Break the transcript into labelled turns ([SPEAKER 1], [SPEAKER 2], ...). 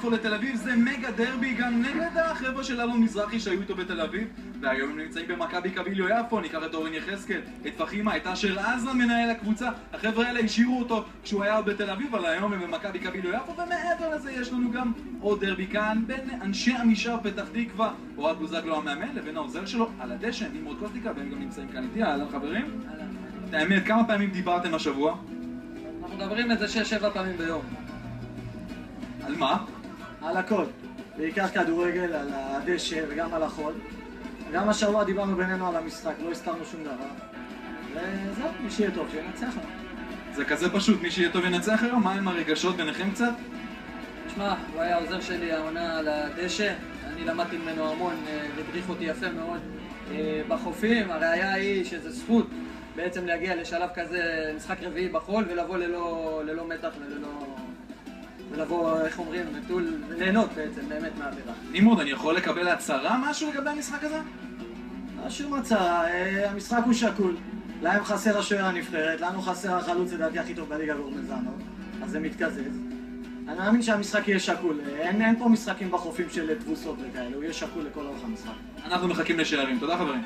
[SPEAKER 1] יפו לתל אביב זה מגה דרבי גם נגד החבר'ה של אלון מזרחי שהיו איתו בתל אביב, והיום הם נמצאים במכבי קביליו יפו. ניקח את אורן יחזקאל, את פחימה, את אשר עזרן מנהל הקבוצה. החבר'ה האלה השאירו אותו כשהוא היה בתל אביב, אבל היום הם במכבי קביליו יפו. ומעבר לזה יש לנו גם עוד דרבי כאן בין אנשי עמישב פתח תקווה, אוהד בוזגלו המאמן, לבין העוזר שלו על הדשא, נמרוד קוסטיקה, והם גם נמצאים כאן איתי. אהלן חברים. האמת, כמה פעמים דיברתם השבוע?
[SPEAKER 2] אנחנו מדברים את זה 6-7 פעמים ביום.
[SPEAKER 1] על מה?
[SPEAKER 3] על הכל. בעיקר כדורגל, על הדשא וגם על החול. גם השבוע דיברנו בינינו על המשחק, לא הזכרנו שום דבר. וזהו, מי שיהיה טוב, שינצח לנו.
[SPEAKER 1] זה כזה פשוט, מי שיהיה טוב ינצח היום? מה עם הרגשות ביניכם קצת?
[SPEAKER 2] תשמע, הוא היה העוזר שלי העונה על הדשא. אני למדתי ממנו המון, הדריך אותי יפה מאוד בחופים. הראיה היא שזה זכות בעצם להגיע לשלב כזה, משחק רביעי בחול, ולבוא ללא מתח ולבוא, איך אומרים, ליהנות בעצם באמת מהאווירה.
[SPEAKER 1] נמרוד, אני יכול לקבל הצהרה משהו לגבי המשחק הזה?
[SPEAKER 3] שום הצהרה, המשחק הוא שקול. להם חסר השוער הנבחרת, לנו חסר החלוץ לדעתי הכי טוב בליגה גורמזנו, אז זה מתקזז. אני מאמין שהמשחק יהיה שקול, אין פה משחקים בחופים של תבוסות וכאלה, הוא יהיה שקול לכל אורך המשחק.
[SPEAKER 1] אנחנו מחכים לשערים, תודה חברים.